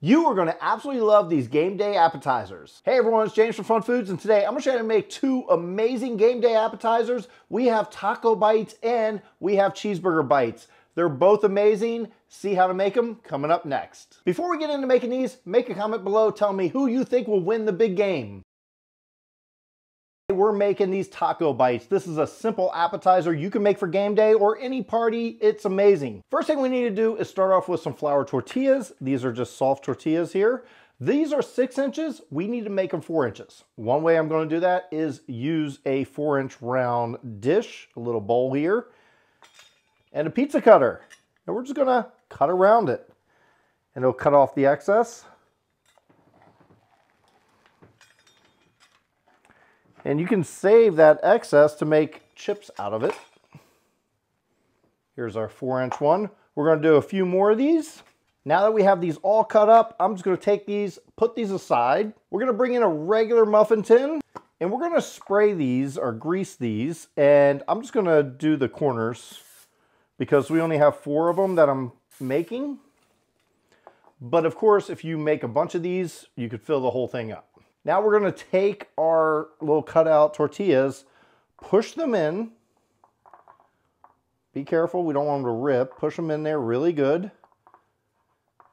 You are going to absolutely love these game day appetizers. Hey everyone, it's James from FunFoods, and today I'm going to show you how to make two amazing game day appetizers. We have taco bites and we have cheeseburger bites. They're both amazing. See how to make them coming up next. Before we get into making these, make a comment below telling me who you think will win the big game. We're making these taco bites. This is a simple appetizer you can make for game day or any party. It's amazing. First thing we need to do is start off with some flour tortillas. These are just soft tortillas here. These are 6 inches. We need to make them 4 inches. One way I'm going to do that is use a 4-inch round dish, a little bowl here, and a pizza cutter. And we're just going to cut around it. And it'll cut off the excess. And you can save that excess to make chips out of it. Here's our 4-inch one. We're going to do a few more of these. Now that we have these all cut up, I'm just going to take these, put these aside. We're going to bring in a regular muffin tin, and we're going to spray these or grease these. And I'm just going to do the corners because we only have 4 of them that I'm making. But of course, if you make a bunch of these, you could fill the whole thing up. Now we're going to take our little cutout tortillas, push them in. Be careful, we don't want them to rip. Push them in there really good.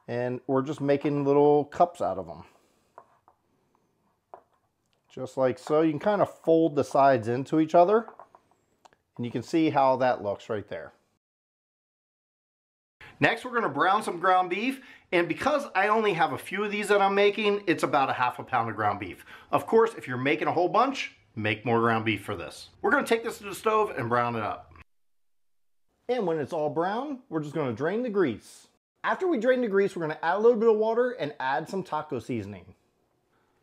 And we're just making little cups out of them. Just like so. You can kind of fold the sides into each other. And you can see how that looks right there. Next, we're going to brown some ground beef, and because I only have a few of these that I'm making, it's about a ½ pound of ground beef. Of course, if you're making a whole bunch, make more ground beef for this. We're going to take this to the stove and brown it up. And when it's all brown, we're just going to drain the grease. After we drain the grease, we're going to add a little bit of water and add some taco seasoning.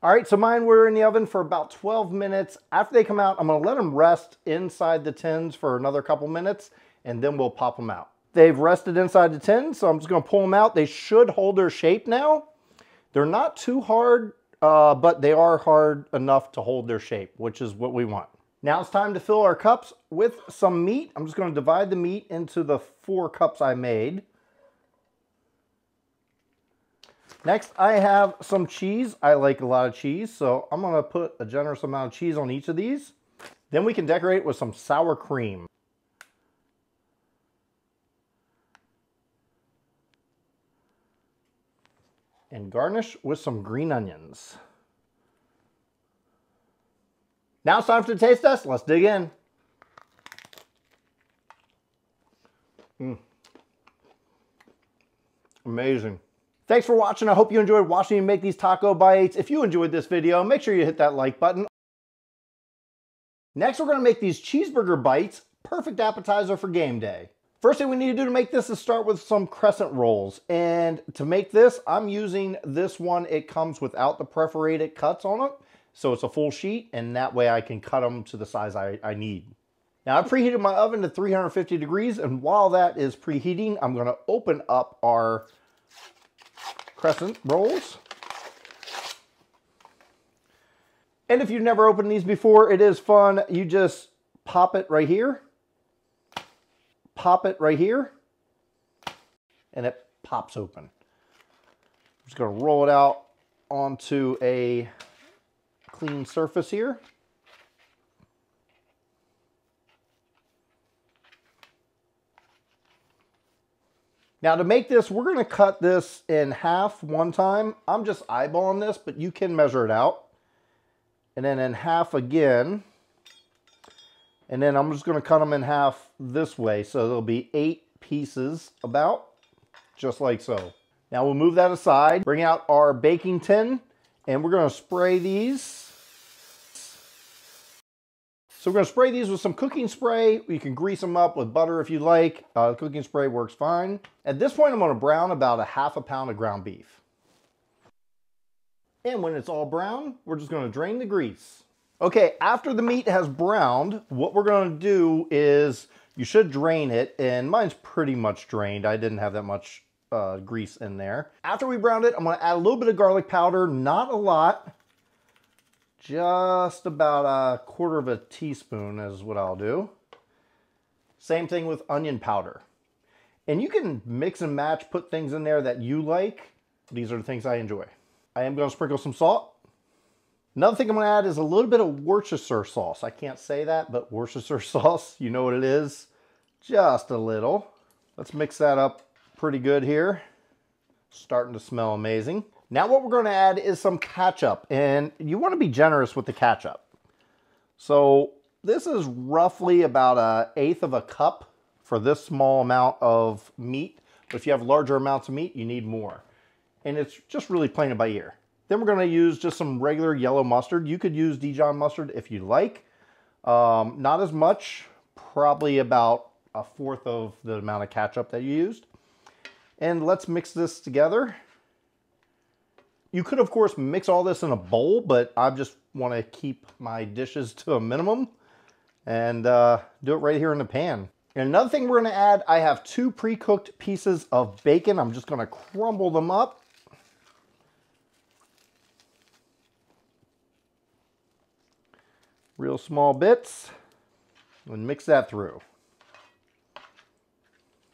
All right, so mine were in the oven for about 12 minutes. After they come out, I'm going to let them rest inside the tins for another couple minutes, and then we'll pop them out. They've rested inside the tin, so I'm just going to pull them out. They should hold their shape now. They're not too hard, but they are hard enough to hold their shape, which is what we want. Now it's time to fill our cups with some meat. I'm just going to divide the meat into the 4 cups I made. Next, I have some cheese. I like a lot of cheese, so I'm going to put a generous amount of cheese on each of these. Then we can decorate with some sour cream. And garnish with some green onions. Now it's time for the taste test. Let's dig in. Amazing. Thanks for watching. I hope you enjoyed watching me make these taco bites. If you enjoyed this video, make sure you hit that like button. Next, we're going to make these cheeseburger bites. Perfect appetizer for game day. First thing we need to do to make this is start with some crescent rolls. And to make this, I'm using this one. It comes without the perforated cuts on it. So it's a full sheet, and that way I can cut them to the size I need. Now I've preheated my oven to 350 degrees, and while that is preheating, I'm going to open up our crescent rolls. And if you've never opened these before, it is fun. You just pop it right here. Pop it right here, and it pops open. I'm just going to roll it out onto a clean surface here. Now to make this, we're going to cut this in half one time. I'm just eyeballing this, but you can measure it out. And then in half again. And then I'm just going to cut them in half this way. So there'll be 8 pieces about, just like so. Now we'll move that aside, bring out our baking tin, and we're going to spray these. So we're going to spray these with some cooking spray. You can grease them up with butter if you like. Cooking spray works fine. At this point, I'm going to brown about a ½ pound of ground beef. And when it's all brown, we're just going to drain the grease. Okay, after the meat has browned, what we're going to do is, you should drain it, and mine's pretty much drained. I didn't have that much grease in there. After we browned it, I'm going to add a little bit of garlic powder, not a lot. Just about a ¼ teaspoon is what I'll do. Same thing with onion powder. And you can mix and match, put things in there that you like. These are the things I enjoy. I am going to sprinkle some salt. Another thing I'm going to add is a little bit of Worcestershire sauce. I can't say that, but Worcestershire sauce, you know what it is. Just a little. Let's mix that up pretty good here. Starting to smell amazing. Now what we're going to add is some ketchup, and you want to be generous with the ketchup. So this is roughly about 1/8 of a cup for this small amount of meat. But if you have larger amounts of meat, you need more. And it's just really playing it by ear. Then we're going to use just some regular yellow mustard. You could use Dijon mustard if you like. Not as much, probably about 1/4 of the amount of ketchup that you used. And let's mix this together. You could, of course, mix all this in a bowl, but I just want to keep my dishes to a minimum and do it right here in the pan. And another thing we're going to add, I have 2 pre-cooked pieces of bacon. I'm just going to crumble them up. Real small bits. And mix that through.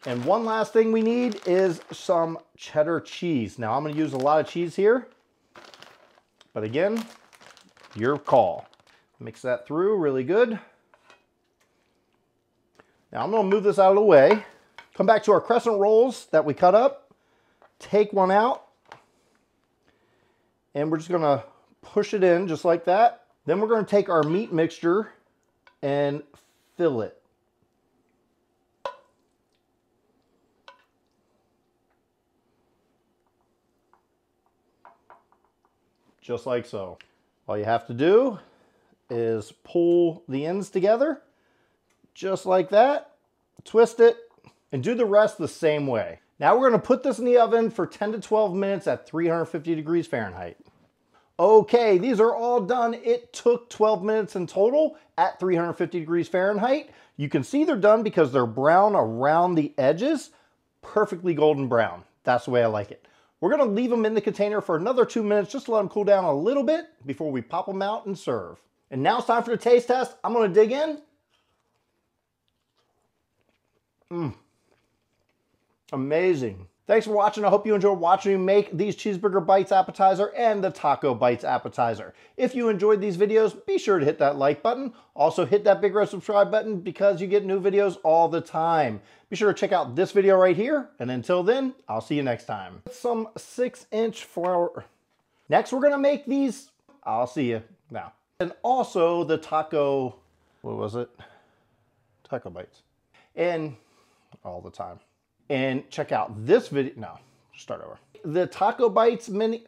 And one last thing we need is some cheddar cheese. Now I'm going to use a lot of cheese here, but again, your call. Mix that through really good. Now I'm going to move this out of the way. Come back to our crescent rolls that we cut up. Take one out. And we're just going to push it in just like that. Then we're going to take our meat mixture and fill it. Just like so. All you have to do is pull the ends together, just like that, twist it, and do the rest the same way. Now we're going to put this in the oven for 10 to 12 minutes at 350 degrees Fahrenheit. Okay, these are all done. It took 12 minutes in total at 350 degrees Fahrenheit. You can see they're done because they're brown around the edges, perfectly golden brown. That's the way I like it. We're going to leave them in the container for another 2 minutes just to let them cool down a little bit before we pop them out and serve. And now it's time for the taste test. I'm going to dig in. Amazing. Thanks for watching. I hope you enjoyed watching me make these Cheeseburger Bites Appetizer and the Taco Bites Appetizer. If you enjoyed these videos, be sure to hit that like button. Also hit that big red subscribe button because you get new videos all the time. Be sure to check out this video right here. And until then, I'll see you next time. Some 6-inch flour. Next, we're going to make these. I'll see you now. And also the taco, what was it? Taco Bites. And all the time. And check out this video. No, start over. The Taco Bites mini.